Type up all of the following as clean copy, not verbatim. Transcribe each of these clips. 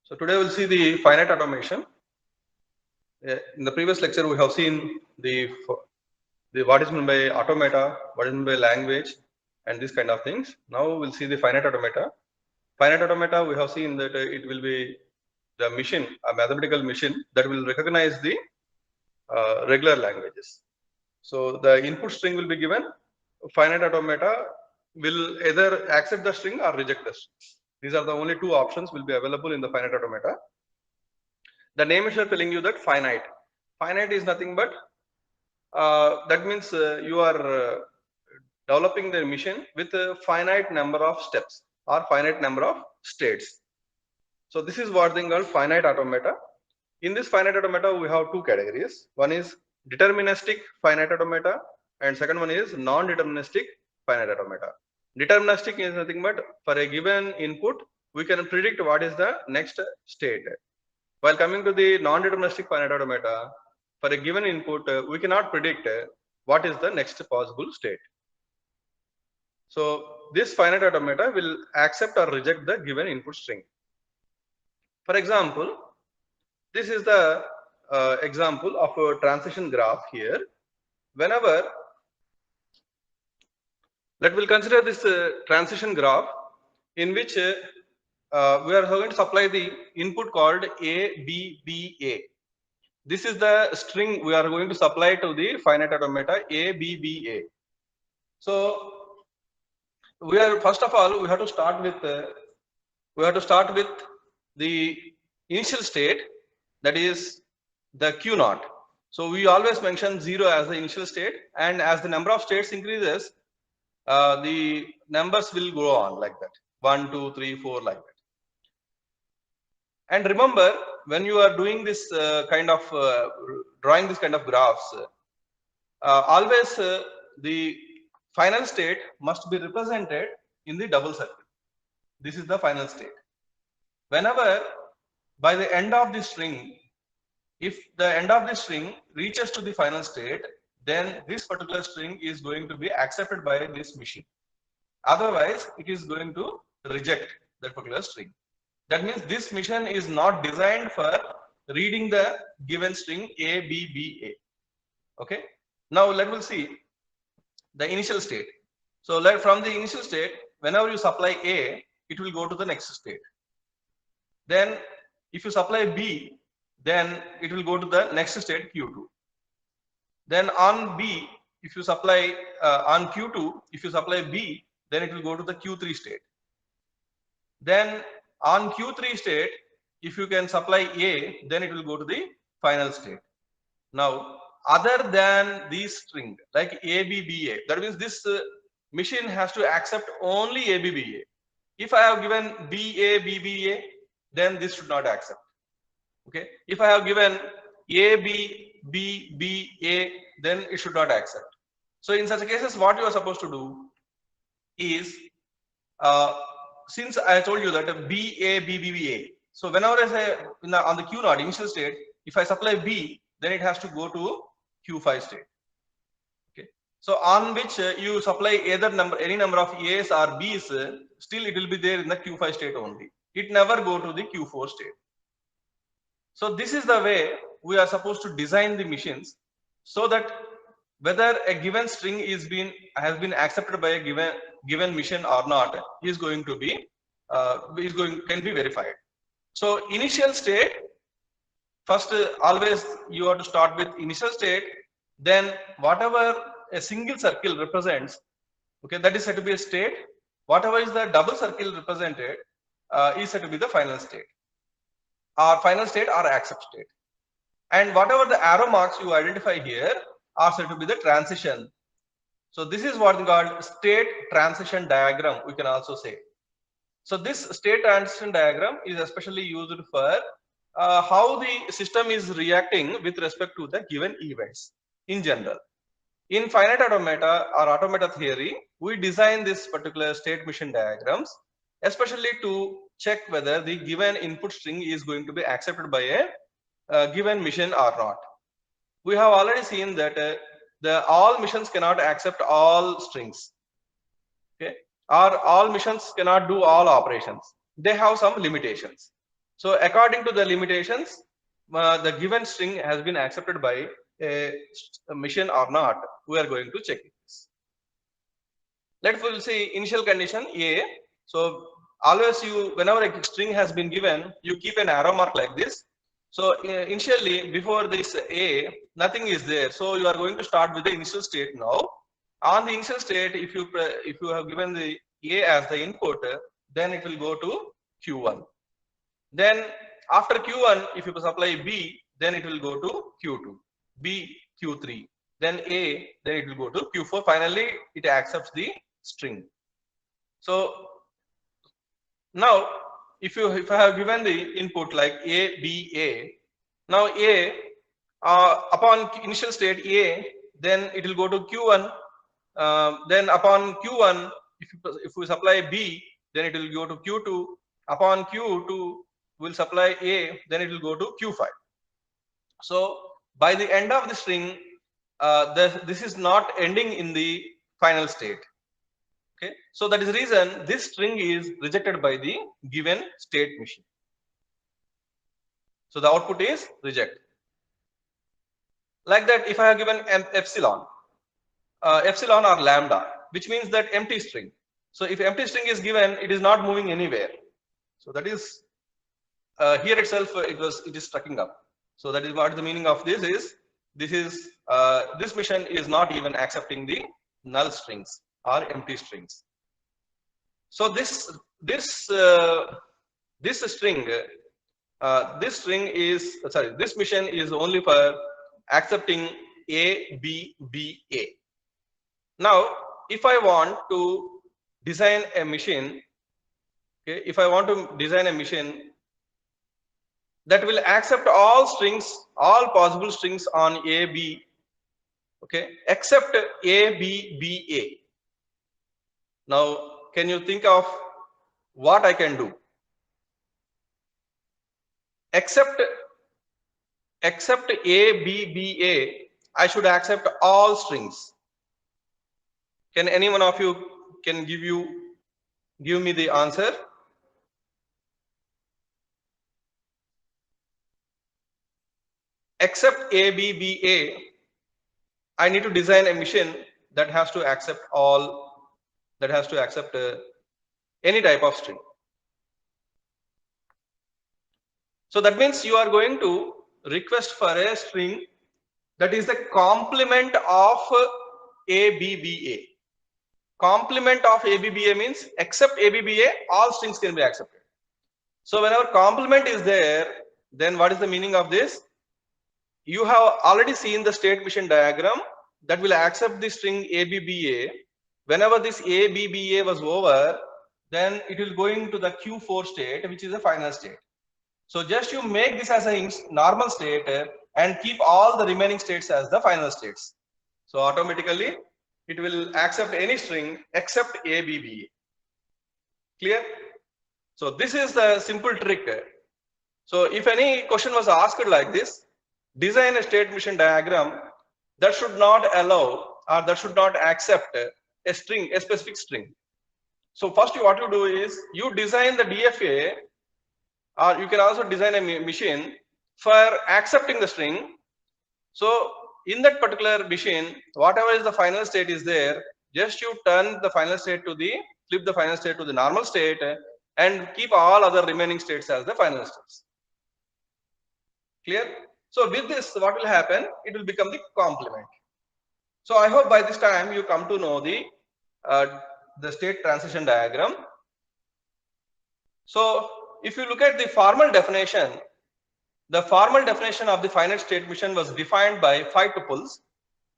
So today we'll see the finite automation. In the previous lecture, we have seen the what is meant by automata, what is meant by language, and these kind of things. Now we'll see the finite automata. Finite automata, we have seen that it will be the machine, a mathematical machine that will recognize the regular languages. So the input string will be given. Finite automata will either accept the string or reject the string. These are the only two options will be available in the finite automata. The name is telling you that finite. Finite is nothing but that means you are developing the machine with a finite number of steps or finite number of states. So this is what they call finite automata. In this finite automata, we have two categories. One is deterministic finite automata, and second one is non-deterministic finite automata. Deterministic is nothing but for a given input, we can predict what is the next state. While coming to the non-deterministic finite automata, for a given input, we cannot predict what is the next possible state. So this finite automata will accept or reject the given input string. For example, this is the example of a transition graph here. Whenever, we'll consider this transition graph in which we are going to supply the input called ABBA. This is the string we are going to supply to the finite automata ABBA. So we are first of all we have to start with the initial state, that is the Q naught. So we always mention 0 as the initial state, and as the number of states increases, the numbers will go on like that, 1, 2, 3, 4, like that. And remember, when you are doing this drawing this kind of graphs, always the final state must be represented in the double circle. This is the final state. Whenever by the end of the string, if the end of the string reaches to the final state, then this particular string is going to be accepted by this machine. Otherwise, it is going to reject that particular string. That means this machine is not designed for reading the given string ABBA. Okay. Now let us see the initial state. So from the initial state, whenever you supply A, it will go to the next state. Then if you supply B, then it will go to the next state Q2. Then on B, if you supply on Q2, if you supply B, then it will go to the Q3 state. Then on Q3 state, if you can supply A, then it will go to the final state. Now, other than these string like ABBA, that means this machine has to accept only ABBA. If I have given BA, then this should not accept. Okay. If I have given ABBA, then it should not accept. So in such cases, what you are supposed to do is, since I told you that BA, so whenever I say on the Q naught initial state, if I supply B, then it has to go to Q5 state. Okay. So on which you supply either any number of A's or B's, still it will be there in the Q5 state only. It never go to the Q4 state. So this is the way we are supposed to design the machines, so that whether a given string has been accepted by a given machine or not is going to be can be verified. So initial state, first always you have to start with initial state, then whatever a single circle represents, okay, that is said to be a state. Whatever is the double circle represented is said to be the final state or accept state. And whatever the arrow marks you identify here are said to be the transition. So this is what is called state transition diagram, we can also say. So this state transition diagram is especially used for how the system is reacting with respect to the given events in general. In finite automata or automata theory, we design this particular state machine diagrams especially to check whether the given input string is going to be accepted by a given machine or not. We have already seen that all machines cannot accept all strings, okay, or all machines cannot do all operations. They have some limitations. So according to the limitations, the given string has been accepted by a machine or not. We are going to check this. Let's we'll see initial condition A. So always whenever a string has been given, you keep an arrow mark like this. So initially before this A, nothing is there. So you are going to start with the initial state now. On the initial state, if you have given the A as the input, then it will go to Q1. Then after Q1, if you supply B, then it will go to Q2, B Q3, then A, then it will go to Q4. Finally, it accepts the string. So now if I have given the input like A, B, A, now A upon initial state A, then it will go to Q1. Then upon Q1, if we supply B, then it will go to Q2. Upon Q2, we'll supply A, then it will go to Q5. So by the end of the string, this is not ending in the final state. Okay, so that is the reason this string is rejected by the given state machine. So the output is reject. Like that, if I have given epsilon or lambda, which means that empty string. So if empty string is given, it is not moving anywhere. So that is here itself it is stucking up. So that is what the meaning of this is. This machine is not even accepting the null strings or empty strings. So this machine is only for accepting A, B, B, A. Now, if I want to design a machine, okay, if I want to design a machine that will accept all strings, all possible strings on A, B, okay, except A, B, B, A. Now, can you think of what I can do? Except A, B, B, A, I should accept all strings. Can any one of you can give me the answer? Except A, B, B, A, I need to design a machine that has to accept any type of string. So that means you are going to request for a string that is the complement of A, B, B, A. Complement of A, B, B, A means except A, B, B, A, all strings can be accepted. So whenever complement is there, then what is the meaning of this? You have already seen the state machine diagram that will accept the string A, B, B, A. Whenever this A, B, B, A was over, then it will go into the Q4 state, which is the final state. So just you make this as a normal state and keep all the remaining states as the final states. So automatically it will accept any string except A, B, B, A. Clear? So this is the simple trick. So if any question was asked like this, design a state machine diagram that should not allow or that should not accept a string, a specific string. So first what you do is you design the DFA, or you can also design a machine for accepting the string. So in that particular machine, whatever is the final state is there, just you turn the final state to flip the final state to the normal state and keep all other remaining states as the final states. Clear? So with this, what will happen? It will become the complement. So I hope by this time you come to know the state transition diagram. So if you look at the formal definition, the formal definition of the finite state machine was defined by 5 tuples.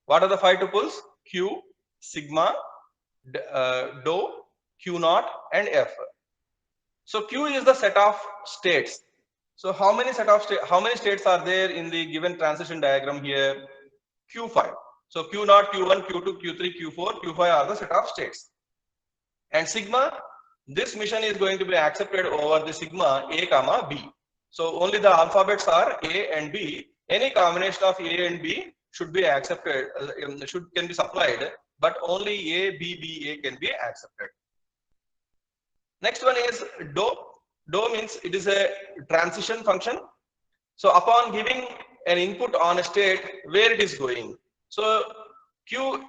What are the 5 tuples? Q, sigma, dou, Q naught, and F. So Q is the set of states. So how many states are there in the given transition diagram here? Q5. So Q naught, Q1, Q2, Q3, Q4, Q5 are the set of states. And sigma, this machine is going to be accepted over the sigma A comma B. So only the alphabets are A and B. Any combination of A and B should be accepted, can be supplied, but only A, B, B, A can be accepted. Next one is dou. Dou means it is a transition function. So upon giving an input on a state where it is going, so Q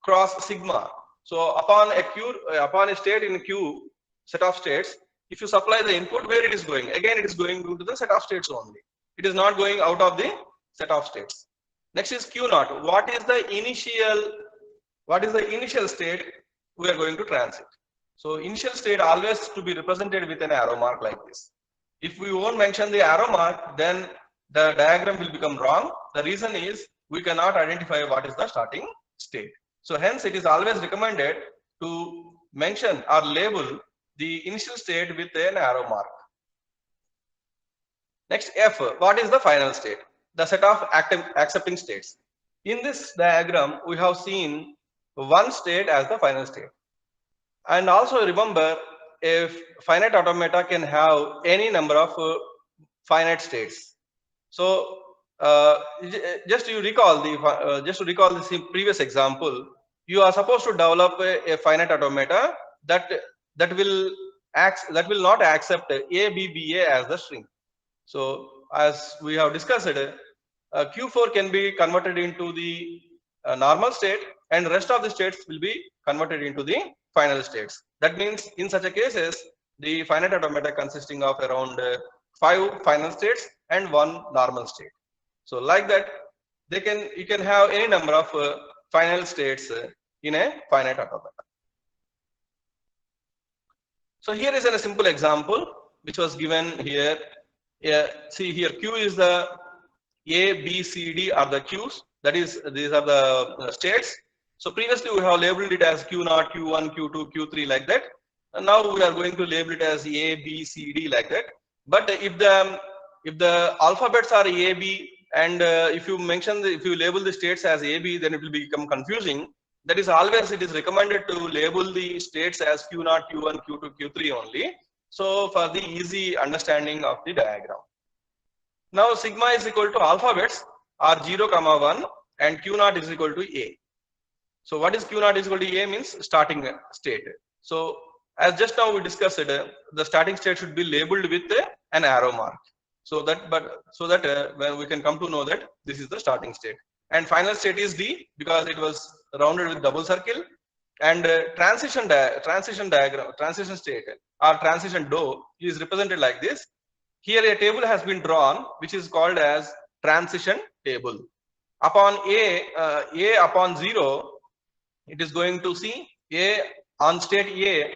cross sigma. So upon a state in Q set of states, if you supply the input where it is going, again it is going to the set of states only. It is not going out of the set of states. Next is Q naught. What is the initial state we are going to transit? So initial state always to be represented with an arrow mark like this. If we won't mention the arrow mark, then the diagram will become wrong. The reason is we cannot identify what is the starting state. So hence it is always recommended to mention or label the initial state with an arrow mark. Next, F. What is the final state? The set of accepting states. In this diagram, we have seen one state as the final state. And also remember, if finite automata can have any number of finite states. So just to recall the previous example, you are supposed to develop a finite automata that will not accept ABBA as the string. So as we have discussed, Q4 can be converted into the normal state, and rest of the states will be converted into the final states. That means in such a cases, the finite automata consisting of around 5 final states and 1 normal state. So like that, you can have any number of final states in a finite automata. So here is a simple example which was given here. See here, Q is the A, B, C, D are the Qs. That is, these are the states. So previously we have labeled it as Q0, Q1, Q2, Q3 like that. And now we are going to label it as A, B, C, D like that. But if the alphabets are A, B, and if you label the states as A, B, then it will become confusing. That is always it is recommended to label the states as Q0, Q1, Q2, Q3 only. So for the easy understanding of the diagram. Now sigma is equal to alphabets are 0, 1 and Q0 is equal to A. So what is Q0 is equal to A means starting state. So as just now we discussed, the starting state should be labeled with an arrow mark. So that when we can come to know that this is the starting state. And final state is D because it was rounded with double circle. And transition state or transition dou is represented like this. Here a table has been drawn which is called as transition table. Upon A upon 0, it is going to see A on state A.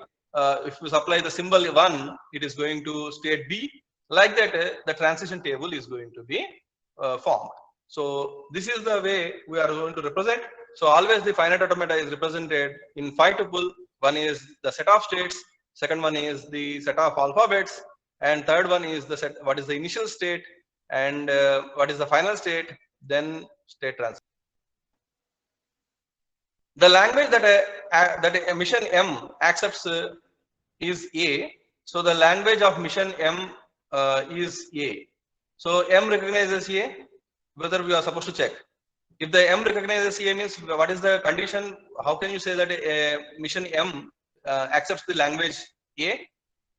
If you supply the symbol 1, it is going to state B. Like that, the transition table is going to be formed. So this is the way we are going to represent. So always the finite automata is represented in 5 tuple. One is the set of states, second one is the set of alphabets, and third one is the set what is the initial state and what is the final state, then state transition. The language that a mission M accepts is A. So the language of mission M is A. So M recognizes A. Whether we are supposed to check. If the M recognizes A means what is the condition? How can you say that a mission M accepts the language A?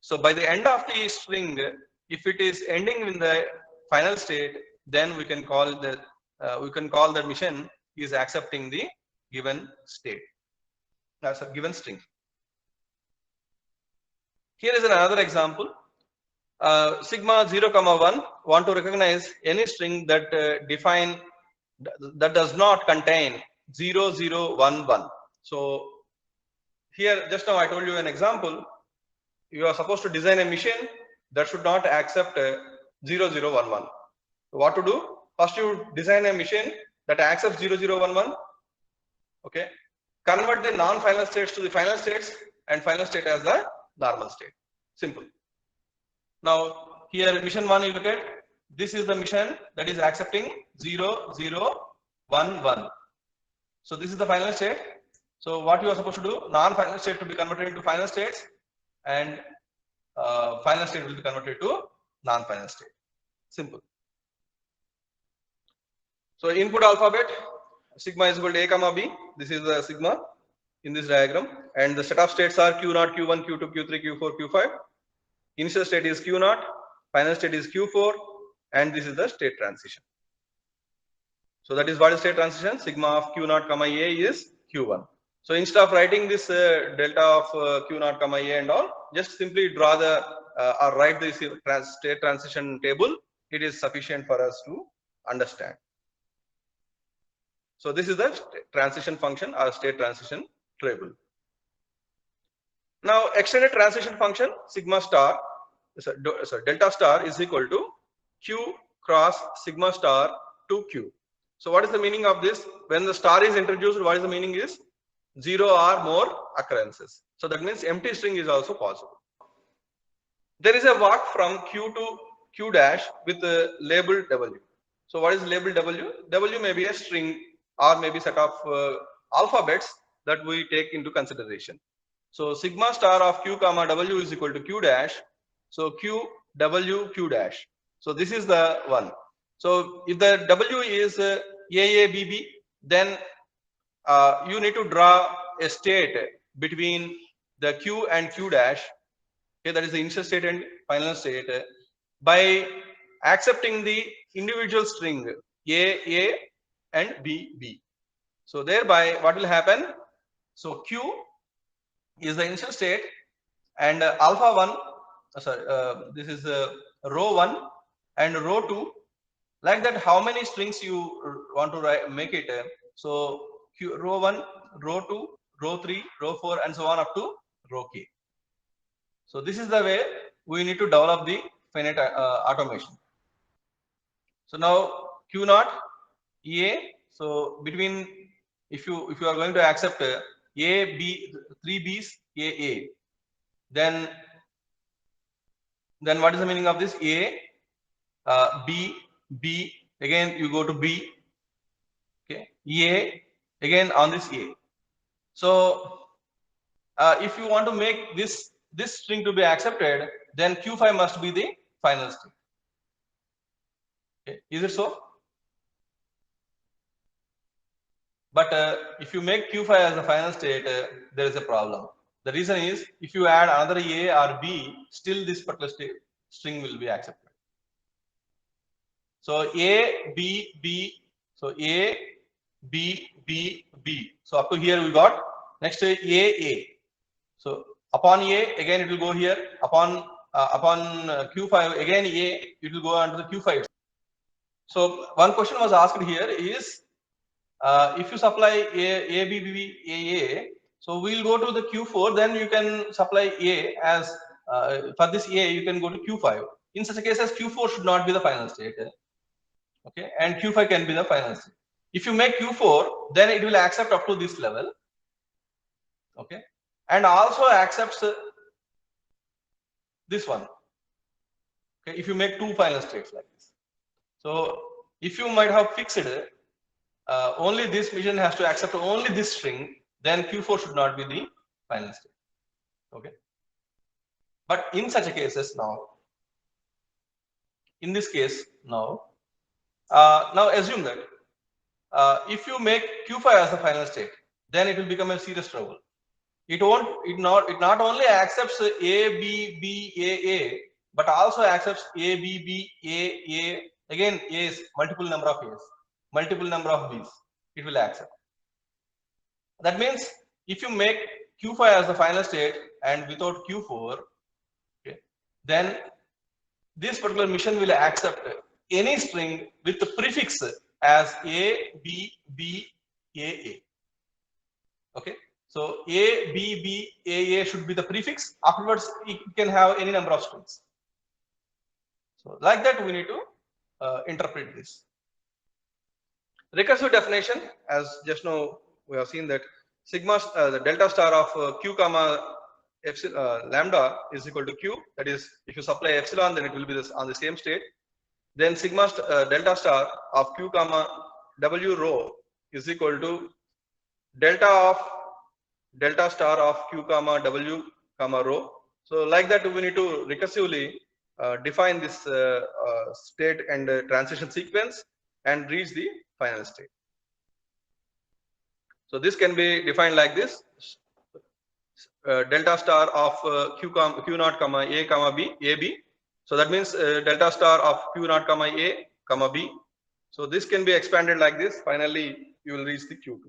So by the end of the string, if it is ending in the final state, then we can call that mission is accepting the given state. That's a given string. Here is another example. Sigma 0, 1 want to recognize any string that that does not contain 0, 0, 1, 1. So here just now I told you an example. You are supposed to design a mission that should not accept 0, 0, 1, 1. So what to do? First you design a mission that accepts 0, 0, 1, 1. Okay. Convert the non-final states to the final states and final state as the normal state. Simple. Now here mission 1 you look at, this is the mission that is accepting 0, 0, 1, 1. So this is the final state. So what you are supposed to do, non-final state to be converted into final states and final state will be converted to non-final state. Simple. So input alphabet, sigma is equal to A comma B. This is the sigma in this diagram, and the set of states are Q0, Q1, Q2, Q3, Q4, Q5. Initial state is Q0, final state is Q4, and this is the state transition. So that is what is state transition. Sigma of Q0 comma A is Q1. So instead of writing this delta of Q0 comma A and all, just simply draw the or write this state transition table. It is sufficient for us to understand. So this is the transition function or state transition table. Now extended transition function sigma star, sorry, delta star is equal to Q cross sigma star to Q. So what is the meaning of this? When the star is introduced, what is the meaning is 0 or more occurrences. So that means empty string is also possible. There is a walk from Q to Q dash with the label W. So what is label W? W may be a string or maybe set of alphabets that we take into consideration. So sigma star of Q comma W is equal to Q dash. So Q W Q dash. So this is the one. So if the W is AABB, then you need to draw a state between the Q and Q dash. Okay, that is the initial state and final state by accepting the individual string A and B. So thereby what will happen? So Q is the initial state and alpha 1, this is row 1 and row 2. Like that, how many strings you want to make it? So Q, row 1, row 2, row 3, row 4 and so on up to row K. So this is the way we need to develop the finite automation. So now Q0 A. So between if you are going to accept A B 3 B's A, then what is the meaning of this? A B again you go to B. Okay, A again on this A. So if you want to make this string to be accepted, then Q5 must be the final string. Okay, is it so? But if you make Q5 as the final state, there is a problem. The reason is if you add another A or B, still this particular string will be accepted. So A B. So A B. So up to here we got. Next A. So upon A again it will go here. Upon Q5 again A, it will go under the Q5. So one question was asked here is if you supply A B, so we'll go to the Q4. Then you can supply A as for this A you can go to Q5. In such a case, as Q4 should not be the final state. Okay, and Q5 can be the final state. If you make Q4, then it will accept up to this level. Okay, and also accepts this one. Okay, if you make two final states like this. So if you might have fixed only this machine has to accept only this string, then Q4 should not be the final state. Okay, but in such a cases now, in this case now, now assume that if you make Q5 as the final state, then it will become a serious trouble. It not only accepts A B A, but also accepts A B A. Again, A's, multiple number of A's, multiple number of B's, it will accept. That means if you make Q5 as the final state and without Q4, okay, then this particular machine will accept any string with the prefix as A B A. Okay, so A B A should be the prefix. Afterwards, it can have any number of strings. So like that, we need to interpret this. Recursive definition, as just now we have seen that sigma, the delta star of Q comma epsilon, lambda is equal to Q. That is, if you supply epsilon, then it will be this on the same state. Then sigma delta star of Q comma W rho is equal to delta star of Q comma W comma rho. So like that, we need to recursively define this state and transition sequence and reach the final state. So this can be defined like this. delta star of q naught comma a comma b, a b. So that means delta star of q naught comma a comma b. So this can be expanded like this. Finally, you will reach the q2.